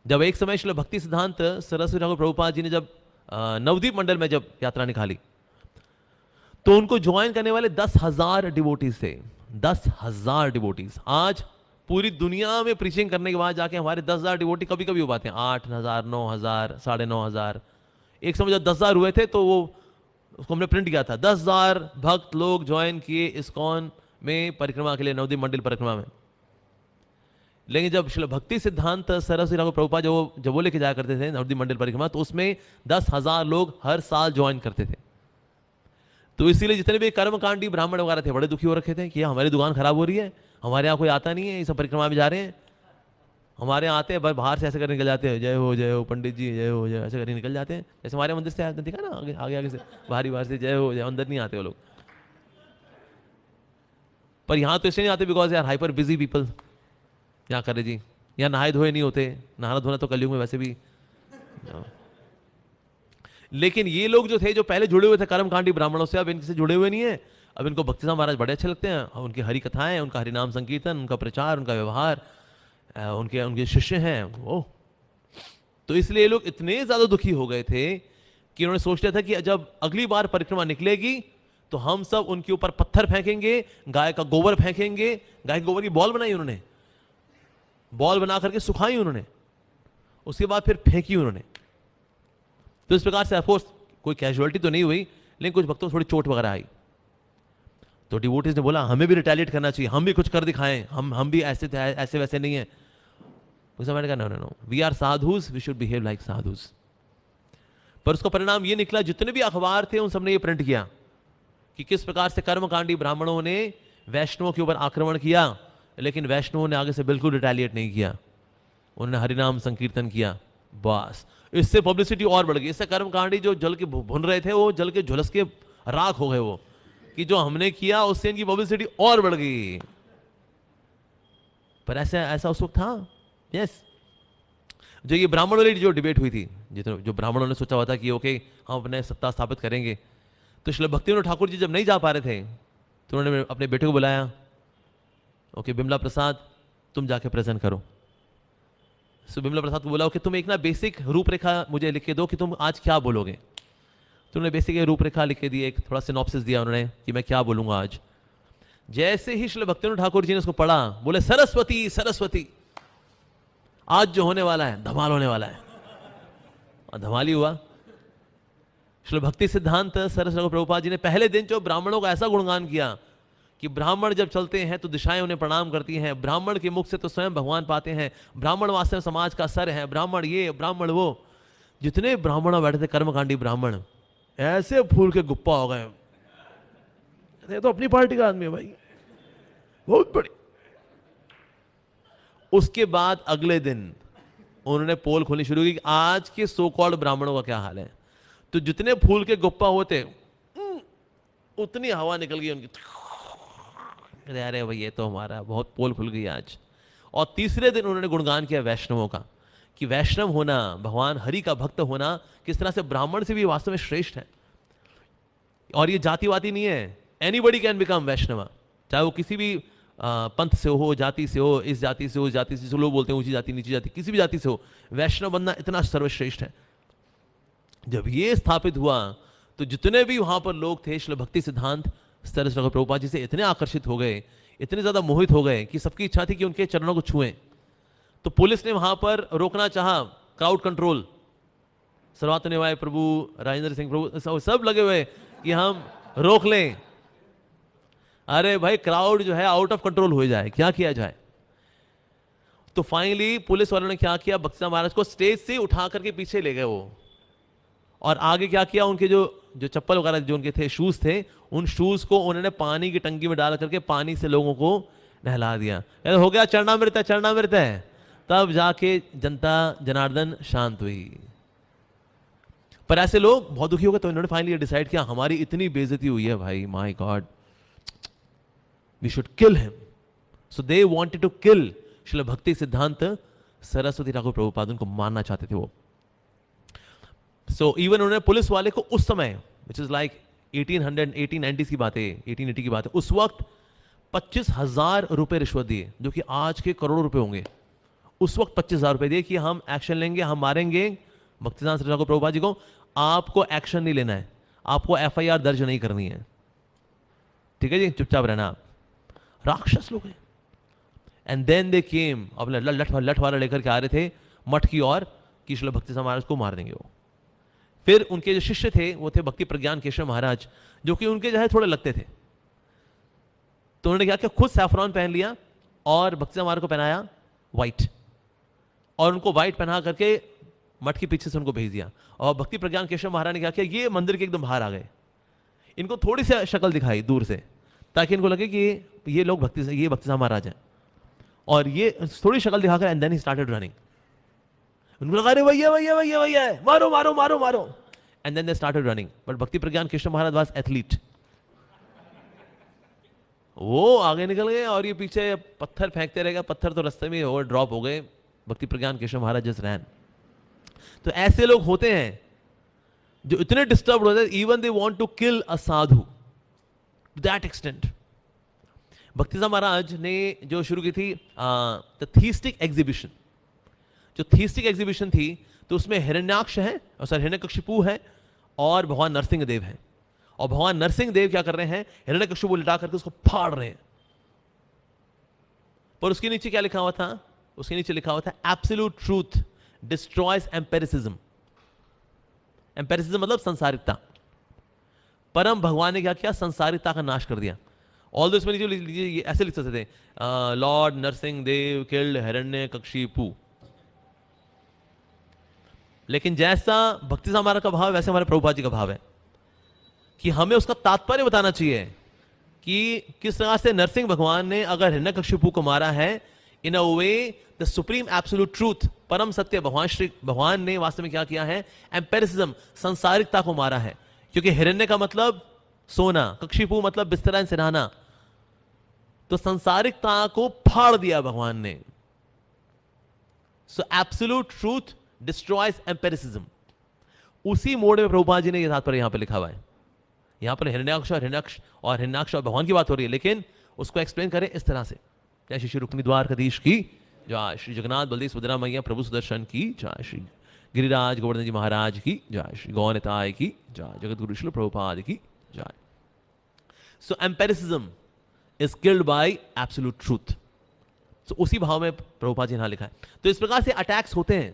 जब एक समय श्रील भक्ति सिद्धांत सरस्वती ठाकुर प्रभुपाद जी ने जब नवदीप मंडल में जब यात्रा निकाली, तो उनको ज्वाइन करने वाले 10,000 डिवोटीज थे। 10,000 डिवोटीज। आज पूरी दुनिया में प्रीचिंग करने के बाद जाके हमारे 10,000 डिवोटी कभी कभी हो पाते हैं, 8,000, 9,000, 9,500। एक समय जब 10,000 हुए थे तो वो उसको हमने प्रिंट किया था, 10,000 भक्त लोग ज्वाइन किए इस्कॉन में परिक्रमा के लिए, नवदीप मंडल परिक्रमा में। लेकिन जब श्रील भक्ति सिद्धांत सरस्वती ठाकुर प्रभुपाद जब वो लेके जाया करते थे नवदीप मंडल परिक्रमा, तो उसमें 10,000 लोग हर साल ज्वाइन करते थे। तो इसीलिए जितने भी कर्मकांडी ब्राह्मण वगैरह थे बड़े दुखी हो रखे थे कि हमारी दुकान खराब हो रही है, हमारे यहाँ कोई आता नहीं है, ये सब परिक्रमा में जा रहे हैं, हमारे यहाँ आते हैं बाहर से ऐसे करके निकल जाते हैं, जय हो पंडित जी, जय हो, जय, ऐसे करके निकल जाते हैं। जैसे हमारे मंदिर से देखा ना, आगे आगे आगे से बाहर से जय हो, जय, अंदर नहीं आते वो लोग। पर यहाँ तो इसलिए नहीं आते बिकॉज यार हाइपर बिजी पीपल, क्या करे जी, यहाँ नहाए धोए नहीं होते, नहाना धोना तो कलयुग में वैसे भी। लेकिन ये लोग जो थे, जो पहले जुड़े हुए थे कर्मकांडी ब्राह्मणों से, अब इनसे जुड़े हुए नहीं है। अब इनको भक्ति साहब महाराज बड़े अच्छे लगते हैं, उनकी हरि कथाएं, उनका हरिनाम संकीर्तन, उनका प्रचार, उनका व्यवहार, उनके शिष्य हैं वो। तो इसलिए ये लोग इतने ज्यादा दुखी हो गए थे कि उन्होंने सोच लिया था कि जब अगली बार परिक्रमा निकलेगी तो हम सब उनके ऊपर पत्थर फेंकेंगे, गाय का गोबर फेंकेंगे। गाय के गोबर की बॉल बनाई उन्होंने, बॉल बना करके सुखाई उन्होंने, उसके बाद फिर फेंकी उन्होंने। तो इस प्रकार से ऑफकोर्स कोई कैजुअलिटी तो नहीं हुई, लेकिन कुछ भक्तों को थोड़ी चोट वगैरह आई। तो डिवोटीज ने बोला हमें भी रिटेलिएट करना चाहिए, हम भी कुछ कर दिखाएं, हम भी ऐसे वैसे नहीं है। मैंने कहा no, we are sadhus, we should behave like sadhus. पर उसका परिणाम ये निकला, जितने भी अखबार थे उन सबने ये प्रिंट किया कि किस प्रकार से कर्मकांडी ब्राह्मणों ने वैष्णवों के ऊपर आक्रमण किया, लेकिन वैष्णवों ने आगे से बिल्कुल रिटेलिएट नहीं किया, उन्होंने हरिनाम संकीर्तन किया। बस इससे पब्लिसिटी और बढ़ गई। इससे कर्मकांडी जो जल के भुन रहे थे वो जल के झुलस के राख हो गए, वो कि जो हमने किया उससे इनकी पब्लिसिटी और बढ़ गई। पर ऐसा उस वक्त था। यस, जो ये ब्राह्मण वाली जो डिबेट हुई थी, जो ब्राह्मणों ने सोचा हुआ था कि ओके हम अपने सत्ता स्थापित करेंगे, तो श्री भक्तिविनोद ठाकुर जी जब नहीं जा पा रहे थे तो उन्होंने अपने बेटे को बुलाया, ओके बिमला प्रसाद तुम जाके प्रेजेंट करो। सो बिमला प्रसाद को बोला कि तुम एक ना बेसिक रूपरेखा मुझे लिख के दो कि तुम आज क्या बोलोगे। तो उन्होंने बेसिक रूपरेखा लिख के दी, एक थोड़ा सिनॉप्सिस दिया उन्होंने कि मैं क्या बोलूंगा आज। जैसे ही श्री भक्तिविनोद ठाकुर जी ने उसको पढ़ा, बोले सरस्वती सरस्वती, आज जो होने वाला है धमाल होने वाला है। और धमाल ही हुआ। श्री भक्ति सिद्धांत सरस्वती प्रभुपाद जी ने पहले दिन जो ब्राह्मणों का ऐसा गुणगान किया कि ब्राह्मण जब चलते हैं तो दिशाएं उन्हें प्रणाम करती हैं, ब्राह्मण के मुख से तो स्वयं भगवान पाते हैं, ब्राह्मण वास्तव समाज का सर है, ब्राह्मण ये ब्राह्मण वो। जितने ब्राह्मण बैठे थे कर्मकांडी ब्राह्मण, ऐसे फूल के गुप्पा हो गए, ये तो अपनी पार्टी का आदमी है भाई, बहुत बड़ी। उसके बाद अगले दिन उन्होंने पोल खोलनी शुरू की, आज के सो कॉल्ड ब्राह्मणों का क्या हाल है। तो जितने फूल के गुप्पा होते उतनी हवा निकल गई उनकी, अरे भाई ये तो हमारा बहुत पोल खुल गई आज। और तीसरे दिन उन्होंने गुणगान किया वैष्णवों का कि वैष्णव होना, भगवान हरि का भक्त होना किस तरह से ब्राह्मण से भी वास्तव में श्रेष्ठ है। और ये जातिवादी नहीं है, एनीबडी कैन बिकम वैष्णव, चाहे वो किसी भी पंथ से हो, जाति से हो, इस जाति से हो, जाति से, लोग बोलते हैं ऊंची जाति नीची जाति, किसी भी जाति से हो, वैष्णव बनना इतना सर्वश्रेष्ठ है। जब ये स्थापित हुआ तो जितने भी वहां पर लोग थे श्री भक्ति सिद्धांत सरस्वती प्रभुपाद जी से इतने आकर्षित हो गए, इतने ज्यादा मोहित हो गए कि सबकी इच्छा थी कि उनके चरणों को छुएं। तो पुलिस ने वहां पर रोकना चाहा, क्राउड कंट्रोल, सर्वात्म निवाय प्रभु, राजेंद्र सिंह प्रभु सब लगे हुए कि हम रोक लें। अरे भाई क्राउड जो है आउट ऑफ कंट्रोल हो जाए, क्या किया जाए। तो फाइनली पुलिस वालों ने क्या किया, भक्ति महाराज को स्टेज से उठा करके पीछे ले गए वो, और आगे क्या किया, उनके जो चप्पल वगैरह जो उनके थे, शूज थे, उन शूज को उन्होंने पानी की टंकी में डाल करके पानी से लोगों को नहला दिया। हो गया चरणामृत है, चरणामृत है। तब जाके जनता जनार्दन शांत हुई। पर ऐसे लोग बहुत दुखी हो गए, तो इन्होंने फाइनली डिसाइड किया हमारी इतनी बेइज्जती हुई है भाई, my god, we should kill him. So they wanted to kill Shri Bhakti Siddhanta Saraswati Thakur Prabhupada, उनको मारना चाहते थे वो। सो इवन उन्होंने पुलिस वाले को उस समय, विच इज लाइक 1890 की बात है, 1880 की बात है, उस वक्त 25,000 रुपए रिश्वत दिए, जो कि आज के करोड़ों रुपए होंगे। उस वक्त 25,000 रुपए दिए कि हम एक्शन लेंगे, हम मारेंगे भक्तिसिद्धांत सरकार को, प्रभुपाद जी को। आपको एक्शन नहीं लेना है, आपको एफआईआर दर्ज नहीं करनी है, ठीक है जी, चुपचाप रहना आप। राक्षस लोग हैं। एंड देन दे केम, अपने लठ वाला लेकर के आ रहे थे मठ की ओर कि श्रील भक्तिसिद्धांत महाराज को मार देंगे वो। फिर उनके जो शिष्य थे वो थे भक्ति प्रज्ञान केशव महाराज, जो कि उनके जो है थोड़े लगते थे। तो उन्होंने क्या किया, खुद सैफरॉन पहन लिया और भक्तिसिद्धांत महाराज को पहनाया व्हाइट, और उनको व्हाइट पहना करके मठ के पीछे से उनको भेज दिया। और भक्ति प्रज्ञान केशव महाराज ने क्या किया, ये मंदिर के एकदम बाहर आ गए, इनको थोड़ी सी शक्ल दिखाई दूर से, ताकि इनको लगे कि ये लोग ये भक्तिसिद्धांत महाराज हैं, और ये थोड़ी शक्ल दिखाकर and then he started running. उनको लगा अरे भैया भैया भैया भैया, मारो मारो मारो मारो, and then they started running. But Bhakti Pragyan Keshav Maharaj was athlete, वो आगे निकल गए और ये पीछे पत्थर फेंकते रह गए, पत्थर तो रास्ते में ओवर ड्रॉप हो गए। भक्ति प्रज्ञान केशव महाराज जस्ट रैन। तो ऐसे लोग होते हैं जो इतने डिस्टर्ब होते हैं, even they want to kill a sadhu to that extent. Bhaktisiddhanta Maharaj ने जो शुरू की थी द थीस्टिक एग्जीबिशन, जो थीस्टिक एग्जीबिशन थी, तो उसमें हिरण्याक्ष है, और सर हिरण्यकशिपु है, और भगवान नरसिंह देव है। और भगवान नरसिंह देव क्या कर रहे हैं, हिरण्यकशिपु लिटा करके उसको फाड़ रहे हैं। पर उसके नीचे क्या लिखा हुआ था, उसके नीचे लिखा हुआ था absolute truth destroys empiricism. Empiricism मतलब संसारिकता। परम भगवान ने क्या किया, संसारिकता का नाश कर दिया। ऑल दिस में लीजिए ऐसे लिख सकते थे, लॉर्ड नरसिंह देव किल्ड हिरण्यकशिपु। लेकिन जैसा भक्तिसिद्धांत महाराज का भाव है, वैसे हमारे प्रभुपाद जी का भाव है कि हमें उसका तात्पर्य बताना चाहिए कि किस तरह से नरसिंह भगवान ने अगर हिरण्यकशिपु को मारा है, in a way the supreme absolute truth, परम सत्य भगवान ने वास्तव में क्या किया है, एम्पेरिसिज्म, संसारिकता को मारा है। क्योंकि हिरण्य का मतलब सोना, कक्षिपु मतलब बिस्तरा सिरहाना, तो संसारिकता को फाड़ दिया भगवान ने। सो एब्सोल्यूट ट्रूथ डिस्ट्रॉयज एम्पेरिसिज्म। उसी मोड में प्रभुपाद जी ने यह तात्पर्य यहां पर लिखा हुआ है। यहां पर हिरण्याक्ष और भगवान की बात हो रही है, लेकिन उसको एक्सप्लेन करें इस तरह से। जय श्री रुक्मिणी द्वारकाधीश की जय, श्री जगन्नाथ बलदेव सुभद्रा मैया प्रभु सुदर्शन की जय, श्री गिरिराज गोवर्धन जी महाराज की जय, श्री गौनिताय की जय, जगत गुरु श्रील प्रभुपाद की जय। So empiricism is killed by absolute truth. So उसी भाव में प्रभुपाद जी यहां लिखा है। तो इस प्रकार से अटैक्स होते हैं।